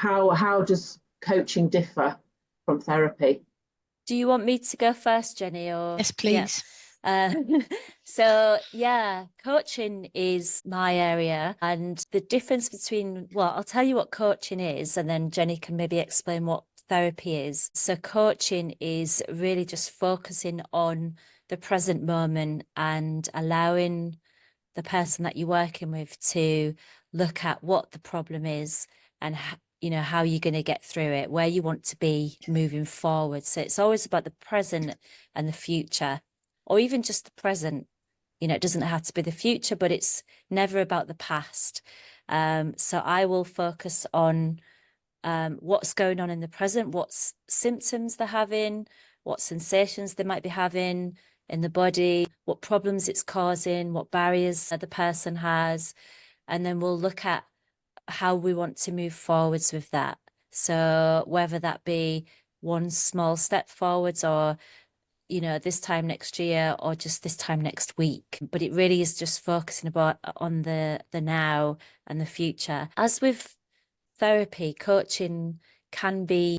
how does coaching differ from therapy? Do you want me to go first, Jenny? Or Yes, please. Yeah. So yeah, coaching is my area, and the difference between, well, I'll tell you what coaching is, and then Jenny can maybe explain what therapy is. So coaching is really just focusing on the present moment and allowing the person that you're working with to look at what the problem is and how you're going to get through it, where you want to be moving forward. So it's always about the present and the future, or even just the present. It doesn't have to be the future, but it's never about the past. So I will focus on what's going on in the present, what symptoms they're having, what sensations they might be having in the body, what problems it's causing, what barriers the person has. And then we'll look at how we want to move forwards with that. So whether that be one small step forwards, or this time next year, or just this time next week. But it really is just focusing on the now and the future. As with therapy, coaching can be,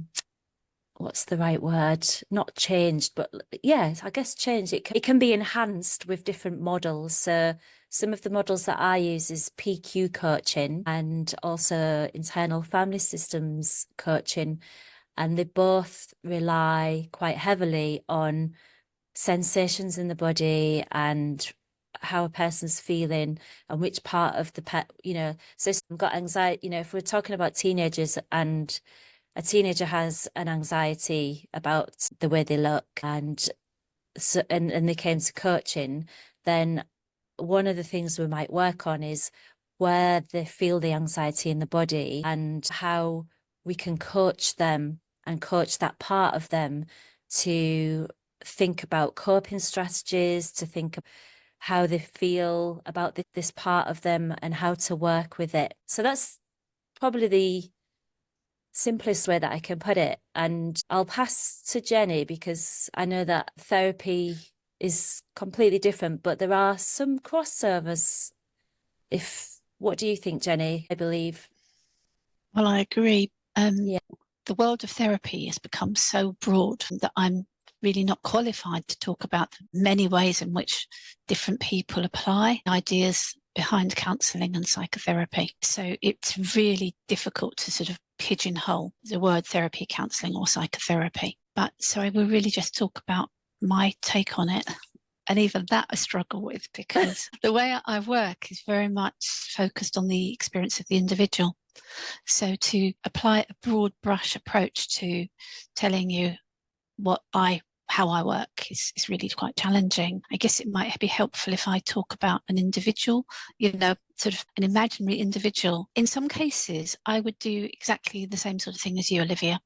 what's the right word? Not changed, but yeah, I guess changed. It can be enhanced with different models. So some of the models that I use is PQ coaching and also internal family systems coaching. And they both rely quite heavily on sensations in the body and how a person's feeling and which part of the pet, so if I've got anxiety, if we're talking about teenagers and a teenager has an anxiety about the way they look, and so and they came to coaching, then one of the things we might work on is where they feel the anxiety in the body and how we can coach them and coach that part of them to think about coping strategies, to think of how they feel about this part of them and how to work with it. So that's probably the simplest way that I can put it. And I'll pass to Jenny because I know that therapy is completely different, but there are some crossovers. What do you think, Jenny? I believe. Well, I agree. Yeah. The world of therapy has become so broad that I'm really not qualified to talk about the many ways in which different people apply ideas behind counselling and psychotherapy. So it's really difficult to sort of pigeonhole the word therapy, counselling or psychotherapy. But so I will really just talk about my take on it. And even that I struggle with because the way I work is very much focused on the experience of the individual. So to apply a broad brush approach to telling you how I work is really quite challenging. I guess it might be helpful if I talk about an individual, sort of an imaginary individual. In some cases, I would do exactly the same sort of thing as you, Olivia.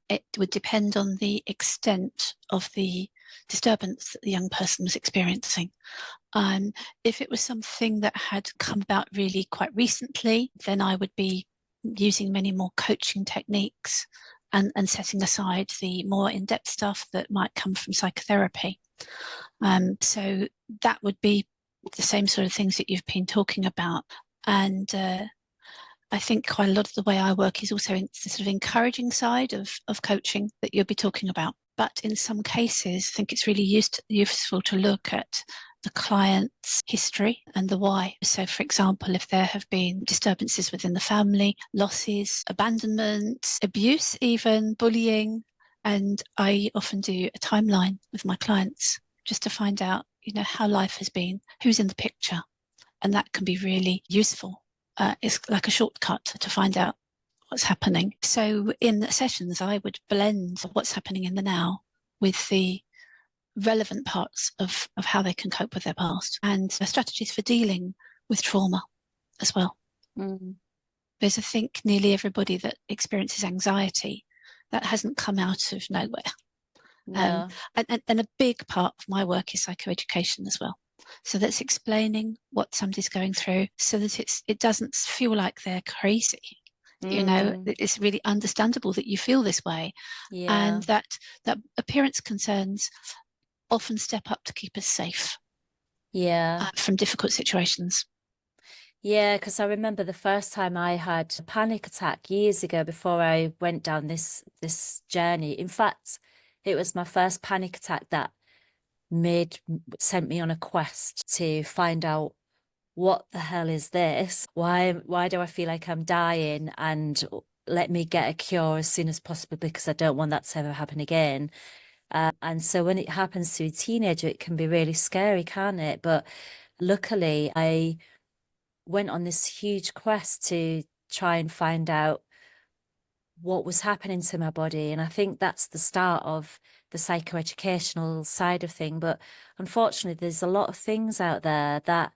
It would depend on the extent of the disturbance that the young person was experiencing. If it was something that had come about really quite recently, then I would be using many more coaching techniques and setting aside the more in-depth stuff that might come from psychotherapy. So that would be the same sort of things that you've been talking about. And I think quite a lot of the way I work is also in the sort of encouraging side of coaching that you'll be talking about. But in some cases, I think it's really useful to look at the client's history and the why. So, for example, if there have been disturbances within the family, losses, abandonment, abuse, even bullying, and I often do a timeline with my clients just to find out, how life has been, who's in the picture, and that can be really useful. It's like a shortcut to find out what's happening. So in the sessions, I would blend what's happening in the now with the relevant parts of how they can cope with their past and strategies for dealing with trauma as well. Because I think nearly everybody that experiences anxiety, that hasn't come out of nowhere. No. And a big part of my work is psychoeducation as well. So that's explaining what somebody's going through so that it doesn't feel like they're crazy. It's really understandable that you feel this way. Yeah. And that appearance concerns often step up to keep us safe. Yeah. From difficult situations. Yeah, because I remember the first time I had a panic attack years ago before I went down this journey. In fact, it was my first panic attack that sent me on a quest to find out what the hell is this? Why do I feel like I'm dying? And let me get a cure as soon as possible because I don't want that to ever happen again. And so when it happens to a teenager, it can be really scary, can't it? But luckily, I went on this huge quest to try and find out what was happening to my body. And I think that's the start of the psychoeducational side of thing. But unfortunately, there's a lot of things out there that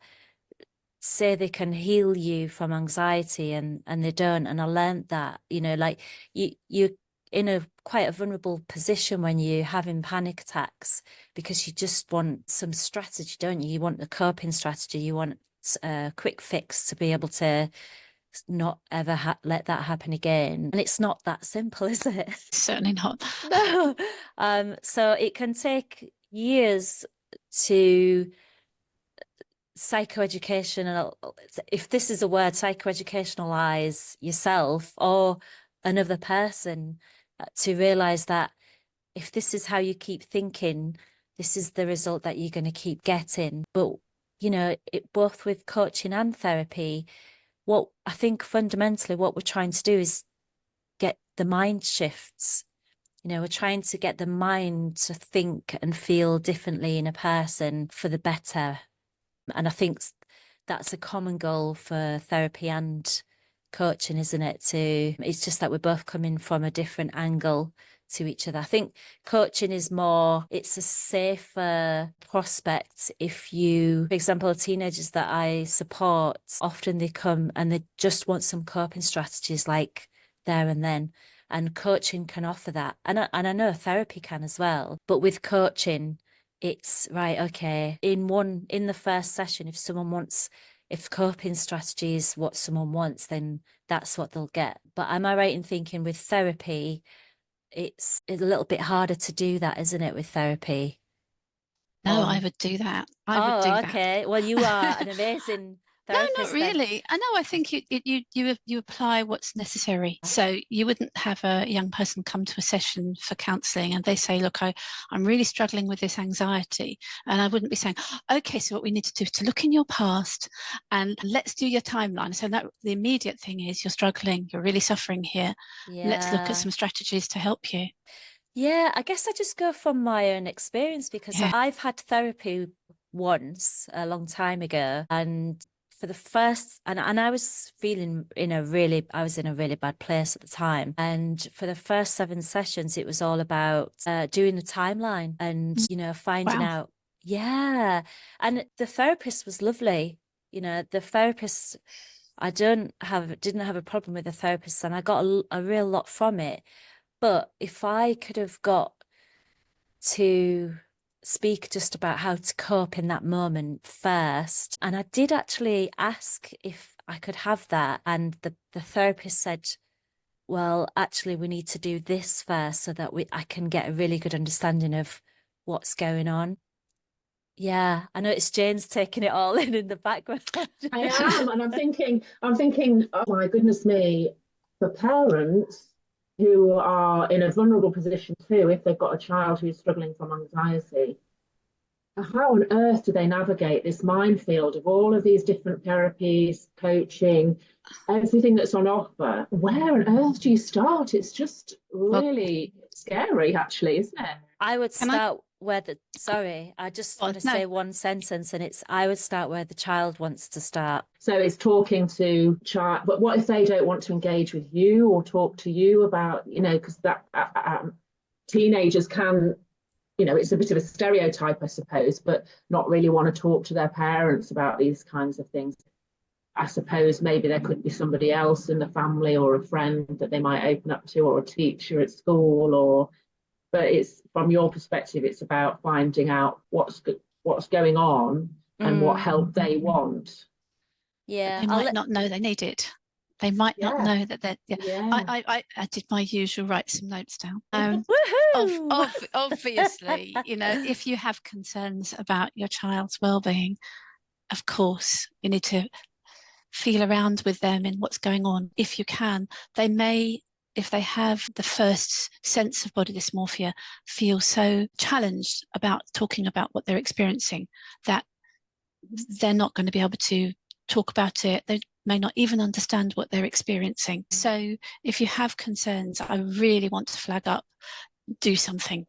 say they can heal you from anxiety and they don't. And I learned that, like you're in a quite a vulnerable position when you're having panic attacks because you just want some strategy, don't you? You want a coping strategy. You want a quick fix to be able to not ever let that happen again. And it's not that simple, is it? Certainly not. No. So it can take years to psychoeducational, if this is a word, psychoeducationalize yourself or another person to realize that if this is how you keep thinking, this is the result that you're going to keep getting. But, both with coaching and therapy, what I think fundamentally what we're trying to do is get the mind shifts. We're trying to get the mind to think and feel differently in a person for the better. And I think that's a common goal for therapy and coaching, isn't it? It's just that we're both coming from a different angle to each other. I think coaching is it's a safer prospect if you, for example, teenagers that I support, often they come and they just want some coping strategies like there and then. And coaching can offer that. And I know therapy can as well. But with coaching, it's right, okay. In the first session, if coping strategy is what someone wants, then that's what they'll get. But am I right in thinking with therapy, it's a little bit harder to do that, isn't it, with therapy? No, I would do that. I would do that. Okay. Well, you are an amazing No, not therapist then. really. I know. I think you apply what's necessary. So you wouldn't have a young person come to a session for counselling and they say, "Look, I'm really struggling with this anxiety," and I wouldn't be saying, "Okay, so what we need to do is to look in your past and let's do your timeline." So that the immediate thing is you're struggling, you're really suffering here. Let's look at some strategies to help you. Yeah, I guess I just go from my own experience because Yeah. I've had therapy once a long time ago, and for the first, and I was feeling I was in a really bad place at the time. And for the first 7 sessions, it was all about doing the timeline and, finding Wow. out. Yeah. And the therapist was lovely. The therapist, I didn't have a problem with the therapist, and I got a real lot from it. But if I could have got to speak just about how to cope in that moment first, and I did actually ask if I could have that, and the therapist said, well, actually, we need to do this first so that I can get a really good understanding of what's going on. Yeah, I know it's Jane's taking it all in the background. I am, and I'm thinking, oh my goodness me, for parents who are in a vulnerable position too, if they've got a child who's struggling from anxiety, how on earth do they navigate this minefield of all of these different therapies, coaching, everything that's on offer? Where on earth do you start? It's just really scary, actually, isn't it? I would start sorry, I just want to say one sentence, and I would start where the child wants to start. So it's talking to child, but what if they don't want to engage with you or talk to you about, because that teenagers can, it's a bit of a stereotype, I suppose, but not really want to talk to their parents about these kinds of things. I suppose maybe there could be somebody else in the family or a friend that they might open up to, or a teacher at school, but it's from your perspective, it's about finding out what's going on and what help they want. Yeah, They might not know they need it. They might not know that they're. Yeah. I did my usual, write some notes down. Obviously, if you have concerns about your child's well-being, of course, you need to feel around with them in what's going on. If you can, they may, if they have the first sense of body dysmorphia, feel so challenged about talking about what they're experiencing that they're not going to be able to talk about it. They may not even understand what they're experiencing. So if you have concerns, I really want to flag up, do something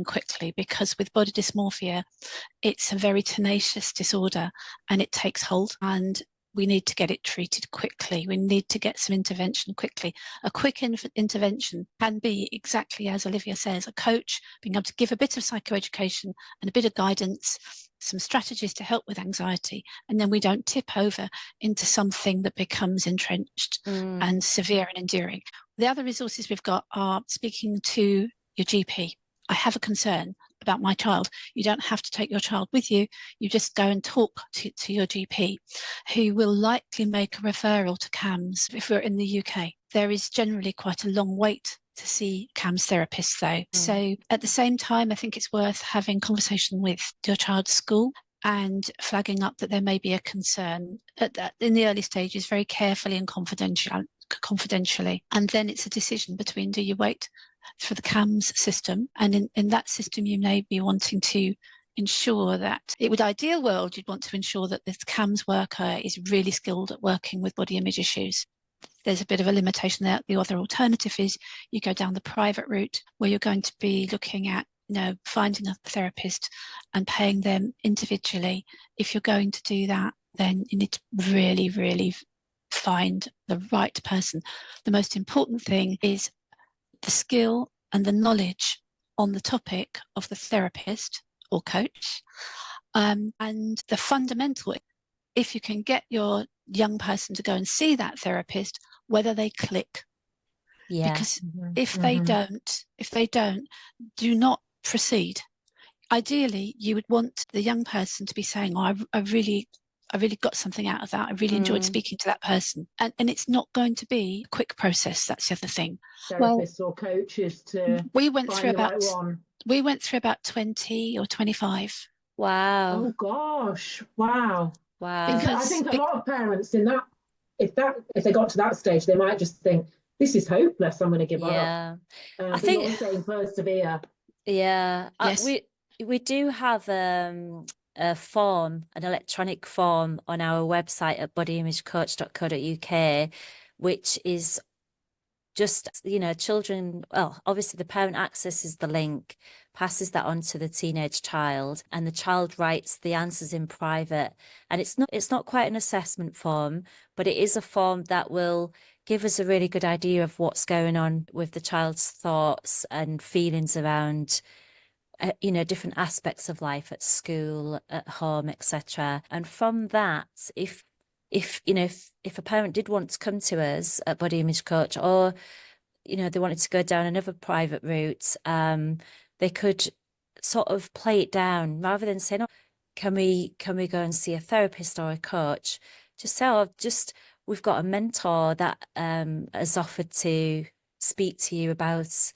quickly, because with body dysmorphia, it's a very tenacious disorder and it takes hold, and we need to get it treated quickly. We need to get some intervention quickly. A quick intervention can be, exactly as Olivia says, a coach being able to give a bit of psychoeducation and a bit of guidance, some strategies to help with anxiety, and then we don't tip over into something that becomes entrenched and severe and enduring. The other resources we've got are speaking to your GP. I have a concern about my child. You don't have to take your child with you. You just go and talk to your GP, who will likely make a referral to CAMS if we're in the UK. There is generally quite a long wait to see CAMS therapists though. So at the same time, I think it's worth having conversation with your child's school and flagging up that there may be a concern in the early stages, very carefully and confidentially. And then it's a decision between, do you wait for the CAMS system, and in that system you may be wanting to ensure that, it would ideal world, you'd want to ensure that this CAMS worker is really skilled at working with body image issues. There's a bit of a limitation there. The other alternative is you go down the private route, where you're going to be looking at, finding a therapist and paying them individually. If you're going to do that, then you need to really, really find the right person. The most important thing is the skill and the knowledge on the topic of the therapist or coach, and the fundamental, if you can get your young person to go and see that therapist, whether they click. Because if they don't, do not proceed. Ideally, you would want the young person to be saying, oh, I really got something out of that. I really enjoyed speaking to that person. And it's not going to be a quick process. That's the other thing. Therapists or coaches to we went find through the right one. We went through about 20 or 25. Wow. Oh gosh. Wow. Wow. Because I think a lot of parents if they got to that stage, they might just think, this is hopeless, I'm going to give up. I but think you're saying persevere. Yeah. Yes. We do have a form, an electronic form on our website at bodyimagecoach.co.uk, which is just, children, well, obviously the parent accesses the link, passes that on to the teenage child, and the child writes the answers in private. And it's not quite an assessment form, but it is a form that will give us a really good idea of what's going on with the child's thoughts and feelings around different aspects of life at school, at home, etc. And from that, if a parent did want to come to us at Body Image Coach, or they wanted to go down another private route, they could sort of play it down rather than saying, "Oh, can we go and see a therapist or a coach?" Just say, "Oh, we've got a mentor that has offered to speak to you about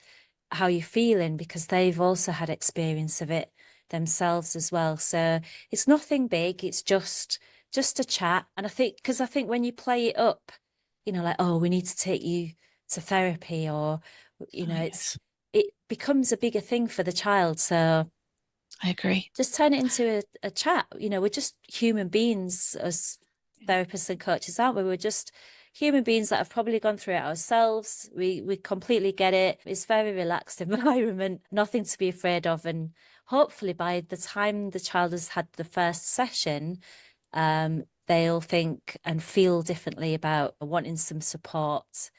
how you're feeling, because they've also had experience of it themselves as well." So it's nothing big. It's just a chat. And I think when you play it up, like, "Oh, we need to take you to therapy," or it becomes a bigger thing for the child. So I agree. just turn it into a chat. We're just human beings as therapists and coaches, aren't we? We're just human beings that have probably gone through it ourselves. We completely get it. It's very relaxed environment, nothing to be afraid of. And hopefully by the time the child has had the first session, they'll think and feel differently about wanting some support